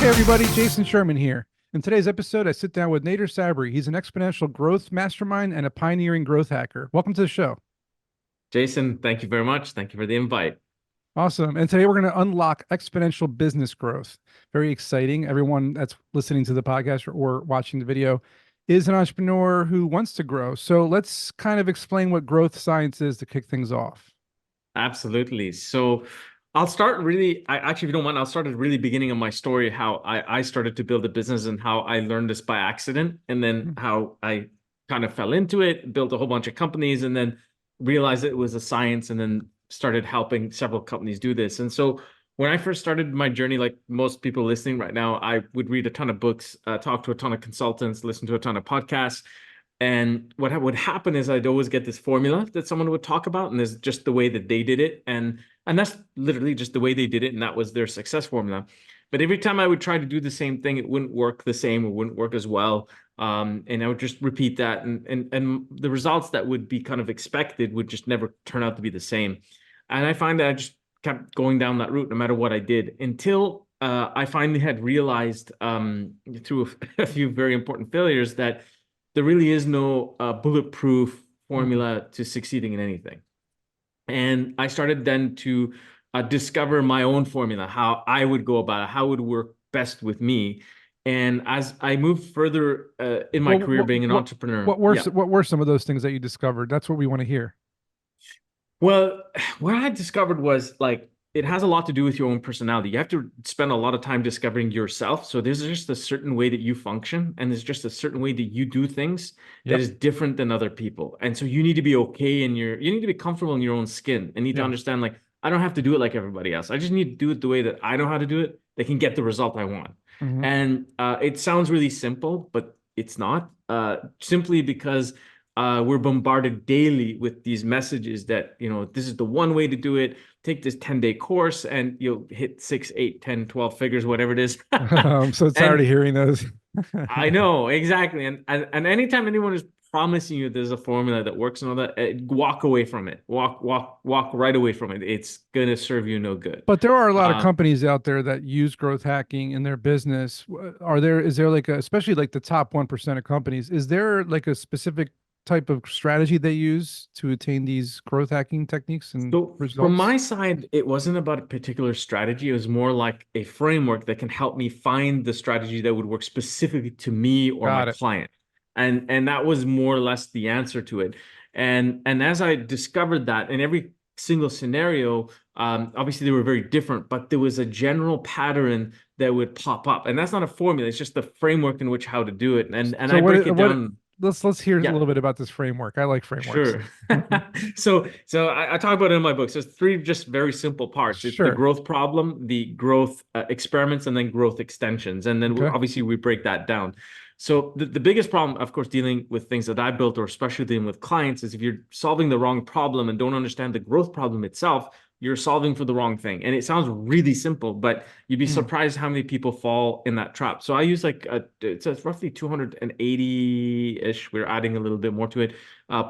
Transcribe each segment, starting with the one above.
Hey everybody, Jason Sherman here. In today's episode, I sit down with Nader Sabry. He's an exponential growth mastermind and a pioneering growth hacker. Welcome to the show. Jason, thank you very much. Thank you for the invite. Awesome. And today we're going to unlock exponential business growth. Very exciting. Everyone that's listening to the podcast or watching the video is an entrepreneur who wants to grow. So let's kind of explain what growth science is to kick things off. Absolutely. So I'll start really, if you don't mind, I'll start at the really beginning of my story, how I started to build a business and how I learned this by accident, and then how I kind of fell into it, built a whole bunch of companies, and then realized it was a science, and then started helping several companies do this. And so when I first started my journey, like most people listening right now, I would read a ton of books, talk to a ton of consultants, listen to a ton of podcasts. And what would happen is I'd always get this formula that someone would talk about, and there's just the way that they did it. And that's literally just the way they did it, and that was their success formula. But every time I would try to do the same thing, it wouldn't work the same, it wouldn't work as well. And I would just repeat that, and the results that would be kind of expected would just never turn out to be the same. And I find that I just kept going down that route no matter what I did, until I finally had realized through a few very important failures that there really is no bulletproof formula to succeeding in anything. And I started then to discover my own formula, how I would go about it, how it would work best with me. And as I moved further in my career being an entrepreneur. What were some of those things that you discovered? That's what we want to hear. Well, what I discovered was, like, it has a lot to do with your own personality. You have to spend a lot of time discovering yourself. So there's just a certain way that you function, and there's just a certain way that you do things that is different than other people. And so you need to be okay you need to be comfortable in your own skin, and need to understand, like, I don't have to do it like everybody else. I just need to do it the way that I know how to do it, that can get the result I want. And it sounds really simple, but it's not, simply because we're bombarded daily with these messages that, this is the one way to do it. Take this 10-day course and you'll hit 6, 8, 10, 12 figures, whatever it is. I'm so tired of hearing those. I know, exactly. And anytime anyone is promising you there's a formula that works and all that, walk away from it. Walk right away from it. It's going to serve you no good. But there are a lot of companies out there that use growth hacking in their business. Is there like especially like the top 1% of companies, is there like a specific type of strategy they use to attain these growth hacking techniques and results? From my side, it wasn't about a particular strategy. It was more like a framework that can help me find the strategy that would work specifically to me or my client. And that was more or less the answer to it. And as I discovered that in every single scenario, obviously they were very different, but there was a general pattern that would pop up. And that's not a formula. It's just the framework in which how to do it. And I break it down. Let's hear a little bit about this framework. I like frameworks. Sure. So I talk about it in my book. So it's 3 just very simple parts. It's the growth problem, the growth experiments, and then growth extensions. And then obviously we break that down. So the biggest problem, of course, dealing with things that I built, or especially dealing with clients, is if you're solving the wrong problem and don't understand the growth problem itself, you're solving for the wrong thing. And it sounds really simple, but you'd be surprised how many people fall in that trap. So I use it's roughly 280-ish. We're adding a little bit more to it.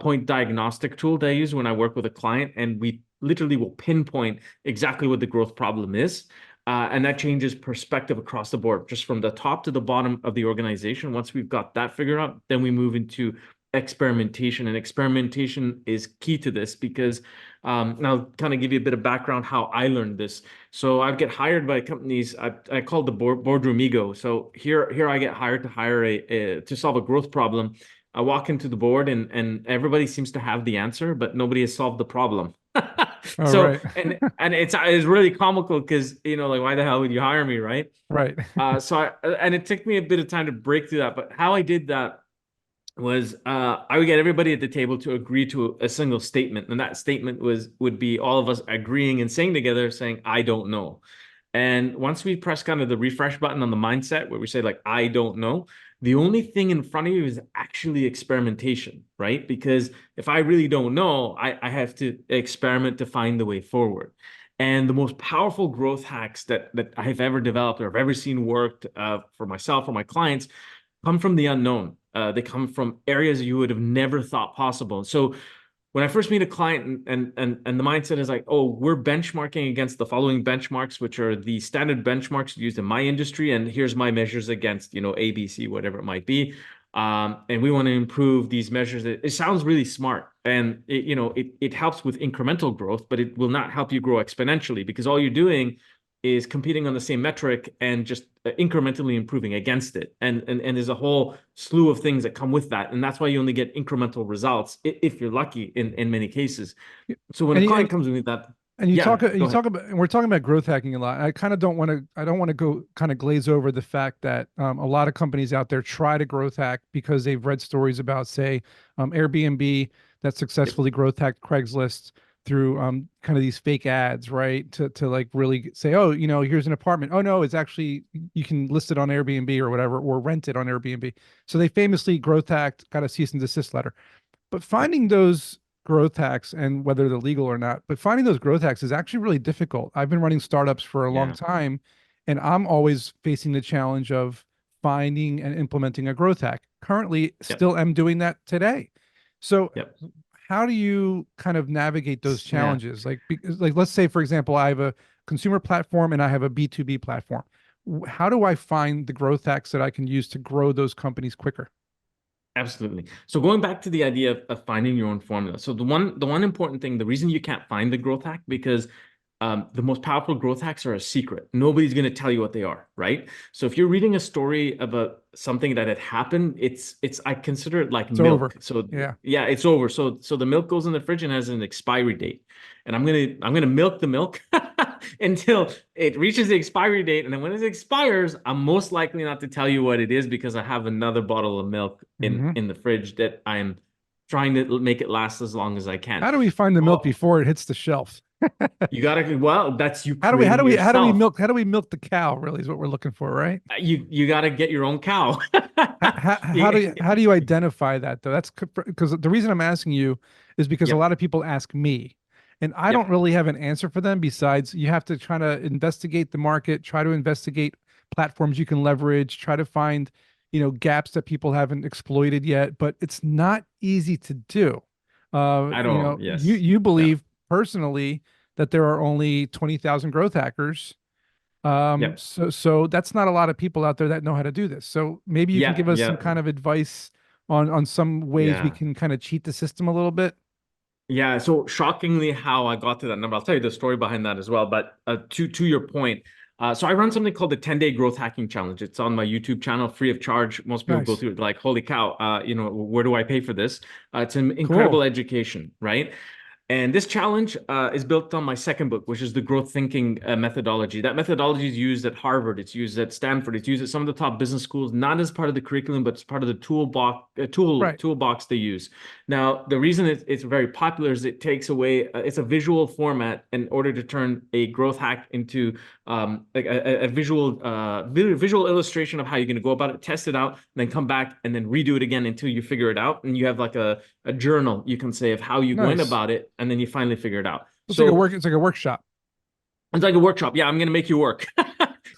Point diagnostic tool that I use when I work with a client, and we literally will pinpoint exactly what the growth problem is. And that changes perspective across the board, just from the top to the bottom of the organization. Once we've got that figured out, then we move into experimentation. And experimentation is key to this, because and I'll kind of give you a bit of background how I learned this. So I get hired by companies. I call the boardroom ego. So here I get hired to solve a growth problem. I walk into the board, and everybody seems to have the answer, but nobody has solved the problem. And it's really comical, because like, why the hell would you hire me, right? Right. And it took me a bit of time to break through that. But how I did that was I would get everybody at the table to agree to a single statement, and that statement would be all of us agreeing and saying together, saying, I don't know. And once we press kind of the refresh button on the mindset, where we say, like, I don't know, the only thing in front of you is actually experimentation, right? Because if I really don't know, I have to experiment to find the way forward. And the most powerful growth hacks that I've ever developed, or have ever seen worked for myself or my clients, come from the unknown. They come from areas you would have never thought possible. So when I first meet a client and the mindset is like, oh, we're benchmarking against the following benchmarks, which are the standard benchmarks used in my industry, and here's my measures against, you know, ABC, whatever it might be. And we want to improve these measures. It sounds really smart, and it helps with incremental growth, but it will not help you grow exponentially, because all you're doing is competing on the same metric and just incrementally improving against it. And there's a whole slew of things that come with that, and that's why you only get incremental results if you're lucky in many cases. So when a And client comes with that, and you yeah, talk go ahead. about, and we're talking about growth hacking a lot. I kind of don't want to, I don't want to go kind of glaze over the fact that a lot of companies out there try to growth hack because they've read stories about, say, Airbnb that Yep. successfully growth hacked Craigslist through kind of these fake ads, right? To like really say, oh, you know, here's an apartment. Oh no, it's actually, you can list it on Airbnb or whatever, or rent it on Airbnb. So they famously growth hacked, got a cease and desist letter. But Yep. finding those growth hacks, and whether they're legal or not, but finding those growth hacks is actually really difficult. I've been running startups for a long Yeah. time, and I'm always facing the challenge of finding and implementing a growth hack. Currently, Yep. still am doing that today. So, Yep. how do you kind of navigate those Yeah. challenges? Like, because, like, let's say, for example, I have a consumer platform and I have a B2B platform. How do I find the growth hacks that I can use to grow those companies quicker? Absolutely. So going back to the idea of finding your own formula. So the one important thing, the reason you can't find the growth hack, because the most powerful growth hacks are a secret. Nobody's going to tell you what they are, right? So if you're reading a story about something that had happened, it's I consider it like It's over. milk. So Yeah. yeah, it's over. So the milk goes in the fridge and has an expiry date, and I'm gonna milk the milk until it reaches the expiry date, and then when it expires, I'm most likely not to tell you what it is, because I have another bottle of milk in Hmm. in the fridge that I'm trying to make it last as long as I can. How do we find the milk Oh, before it hits the shelf? you gotta, well, that's you How do we creating yourself. how do we milk the cow, really is what we're looking for, right? You gotta get your own cow. You- How do you identify that though? That's because the reason I'm asking you is because a Yep, lot of people ask me, and I don't yep, really have an answer for them. Besides, you have to try to investigate the market, try to investigate platforms you can leverage, try to find, you know, gaps that people haven't exploited yet. But it's not easy to do. at You all. know, Yes. you Yeah, believe personally that there are only 20,000 growth hackers. yep, So that's not a lot of people out there that know how to do this. So maybe you can yeah, give us some yeah, kind of advice on some ways we yeah. can kind of cheat the system a little bit. Yeah, so shockingly, how I got to that number, I'll tell you the story behind that as well. But to your point, so I run something called the 10-day growth hacking challenge. It's on my YouTube channel, free of charge. Most people go Nice. through it like, holy cow, where do I pay for this? It's an incredible Cool. education, right? And this challenge is built on my second book, which is the growth thinking methodology. That methodology is used at Harvard, it's used at Stanford, it's used at some of the top business schools, not as part of the curriculum, but it's part of the Right. toolbox they use. Now, the reason it's very popular is it takes away, it's a visual format in order to turn a growth hack into like a visual illustration of how you're going to go about it, test it out, and then come back and then redo it again until you figure it out. And you have like a journal, you can say, of how you went Nice. about it, and then you finally figure it out. It's like a So work. It's like a workshop. it's like a workshop. Yeah, I'm gonna make you work.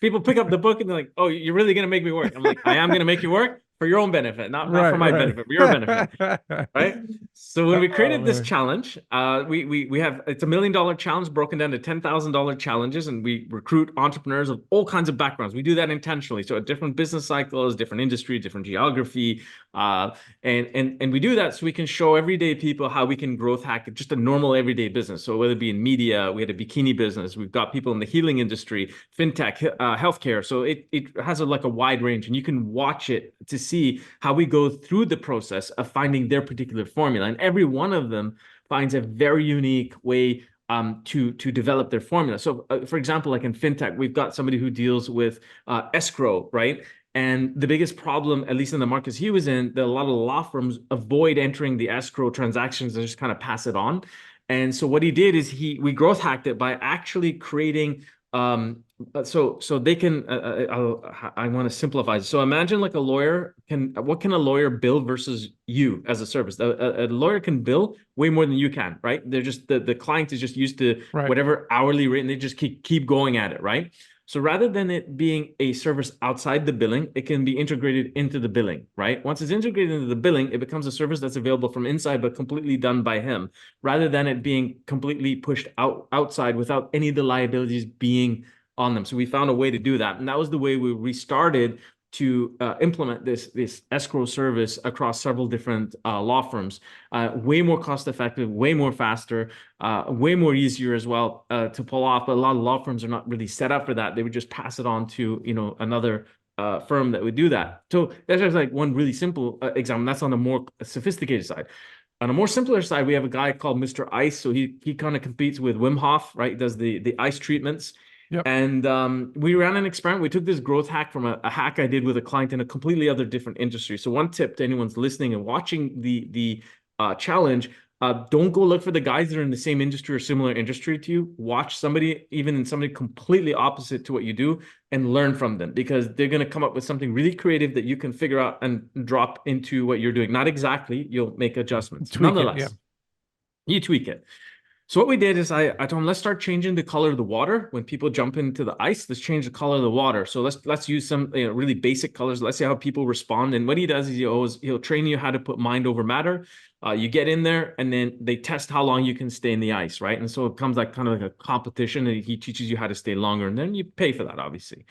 People pick up the book and they're like, "Oh, you're really gonna make me work?" I'm like, "I am gonna make you work for your own benefit, not for Right. my Right. benefit, for your benefit." Right? So when we Oh created this man. challenge, we have, it's $1 million challenge broken down to $10,000 challenges, and we recruit entrepreneurs of all kinds of backgrounds. We do that intentionally, so at different business cycles, different industry, different geography, uh, and we do that so we can show everyday people how we can growth hack just a normal everyday business. So whether it be in media, we had a bikini business, we've got people in the healing industry, fintech, healthcare. So it has like a wide range, and you can watch it to see how we go through the process of finding their particular formula. And every one of them finds a very unique way to develop their formula. So, for example, like in fintech, we've got somebody who deals with escrow, right? And the biggest problem, at least in the markets he was in, that a lot of law firms avoid entering the escrow transactions and just kind of pass it on. And so what he did is we growth hacked it by actually creating so they can I want to simplify it. So imagine like a lawyer can, what can a lawyer bill versus you as a service? A lawyer can bill way more than you can, right? They're just the client is just used to Right. whatever hourly rate, and they just keep going at it, right? So rather than it being a service outside the billing, it can be integrated into the billing, right? Once it's integrated into the billing, it becomes a service that's available from inside, but completely done by him, rather than it being completely pushed outside without any of the liabilities being on them. So we found a way to do that. And that was the way we restarted to implement this escrow service across several different law firms. Way more cost effective, way more faster, way more easier as well to pull off. But a lot of law firms are not really set up for that. They would just pass it on to another firm that would do that. So that's just like one really simple example. That's on the more sophisticated side. On a more simpler side, we have a guy called Mr. Ice. So he kind of competes with Wim Hof, right? He does the ice treatments. Yep. And we ran an experiment. We took this growth hack from a hack I did with a client in a completely other different industry. So one tip to anyone's listening and watching the challenge, don't go look for the guys that are in the same industry or similar industry to you. Watch somebody, even in somebody completely opposite to what you do, and learn from them, because they're going to come up with something really creative that you can figure out and drop into what you're doing. Not exactly, you'll make adjustments. Nonetheless, you tweak it. So what we did is I told him, let's start changing the color of the water. When people jump into the ice, let's change the color of the water. So let's use some really basic colors. Let's see how people respond. And what he does is he'll train you how to put mind over matter. You get in there, and then they test how long you can stay in the ice, right? And so it comes like kind of like a competition, and he teaches you how to stay longer, and then you pay for that, obviously.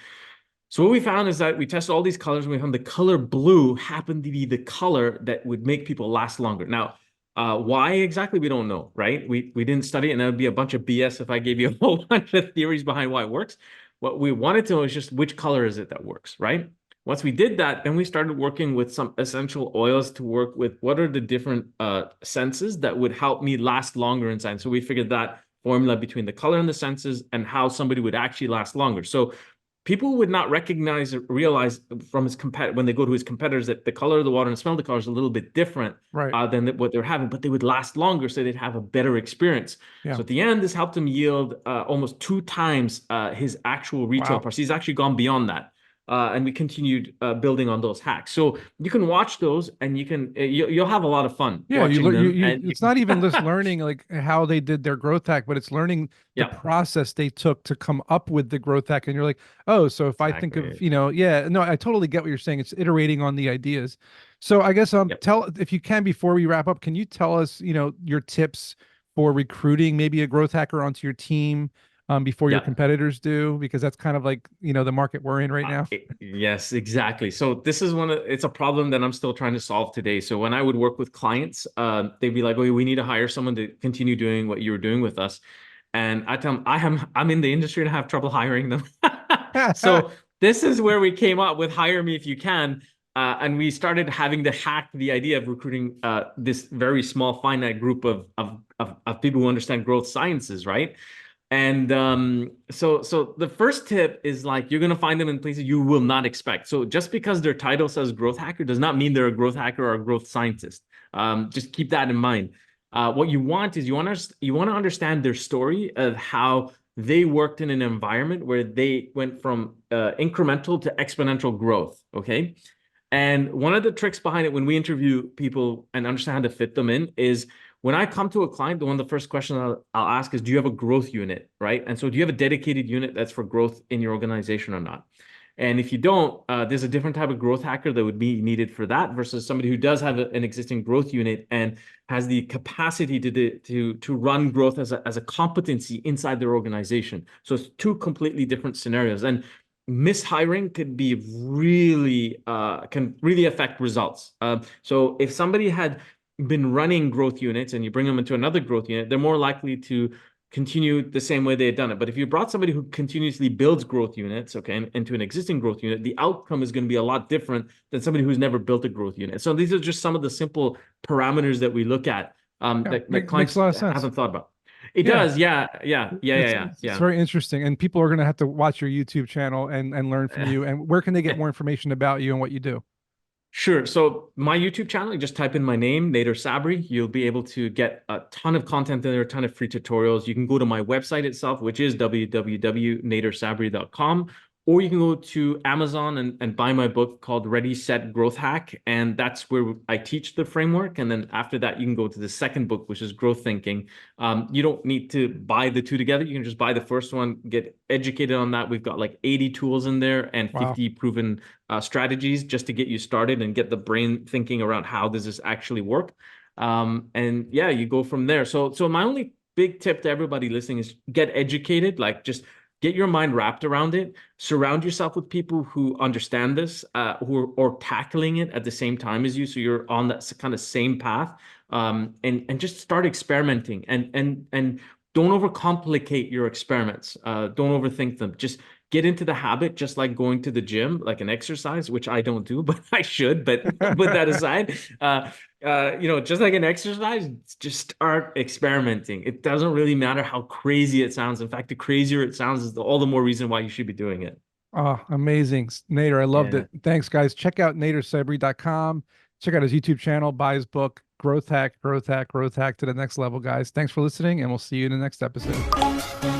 So what we found is that we tested all these colors, and we found the color blue happened to be the color that would make people last longer. Now, why exactly, we don't know, right? We didn't study it, and that would be a bunch of BS if I gave you a whole bunch of theories behind why it works. What we wanted to know is just which color is it that works, right? Once we did that, then we started working with some essential oils to work with what are the different senses that would help me last longer in science. So we figured that formula between the color and the senses and how somebody would actually last longer. So people would not recognize or realize from his when they go to his competitors that the color of the water and the smell of the color is a little bit different than what they're having, but they would last longer, so they'd have a better experience. So at the end, this helped him yield almost 2 times his actual retail price. He's actually gone beyond that. And we continued building on those hacks. So you can watch those, and you'll have a lot of fun watching them. It's not even just learning like how they did their growth hack, but it's learning the process they took to come up with the growth hack. And you're like, oh, so if I think of, I totally get what you're saying. It's iterating on the ideas. So I guess tell, if you can, before we wrap up, can you tell us, your tips for recruiting maybe a growth hacker onto your team before your competitors do, because that's kind of like, the market we're in right now. Yes, exactly. So this is it's a problem that I'm still trying to solve today. So when I would work with clients, they'd be like, oh, we need to hire someone to continue doing what you were doing with us. And I tell them, I'm in the industry and I have trouble hiring them. So this is where we came up with hire me if you can. And we started having to hack the idea of recruiting this very small, finite group of people who understand growth sciences, right? And so the first tip is, like, you're going to find them in places you will not expect. So just because their title says growth hacker does not mean they're a growth hacker or a growth scientist. Just keep that in mind. What you want is you want to understand their story of how they worked in an environment where they went from incremental to exponential growth. Okay. And one of the tricks behind it when we interview people and understand how to fit them in is, when I come to a client, one of the first questions I'll ask is, do you have a growth unit, right? And so do you have a dedicated unit that's for growth in your organization or not? And if you don't, there's a different type of growth hacker that would be needed for that versus somebody who does have an existing growth unit and has the capacity to run growth as a competency inside their organization. So it's 2 completely different scenarios. And mishiring could be can really affect results. So if somebody had been running growth units and you bring them into another growth unit, they're more likely to continue the same way they had done it. But if you brought somebody who continuously builds growth units, okay, into an existing growth unit, the outcome is going to be a lot different than somebody who's never built a growth unit. So these are just some of the simple parameters that we look at that clients haven't thought about. It does. Yeah. It's very interesting. And people are going to have to watch your YouTube channel and learn from you. And where can they get more information about you and what you do? Sure. So my YouTube channel, you just type in my name, Nader Sabry. You'll be able to get a ton of content there, a ton of free tutorials. You can go to my website itself, which is www.nadersabry.com, or you can go to Amazon and buy my book called Ready, Set, Growth Hack. And that's where I teach the framework. And then after that, you can go to the second book, which is Growth Thinking. You don't need to buy the two together. You can just buy the first one, get educated on that. We've got like 80 tools in there and Wow. 50 proven strategies just to get you started and get the brain thinking around how does this actually work. And yeah, you go from there. So my only big tip to everybody listening is get educated, like just get your mind wrapped around it. Surround yourself with people who understand this, who are tackling it at the same time as you, so you're on that kind of same path. And just start experimenting and don't overcomplicate your experiments. Don't overthink them. Just get into the habit, just like going to the gym, like an exercise, which I don't do, but I should. But put that aside. Just like an exercise, just start experimenting. It doesn't really matter how crazy it sounds. In fact, the crazier it sounds is all the more reason why you should be doing it. Oh, amazing. Nader, I loved Yeah. it. Thanks, guys. Check out nadersabry.com. Check out his YouTube channel, buy his book, Growth Hack, Growth Hack, Growth Hack to the next level, guys. Thanks for listening, and we'll see you in the next episode.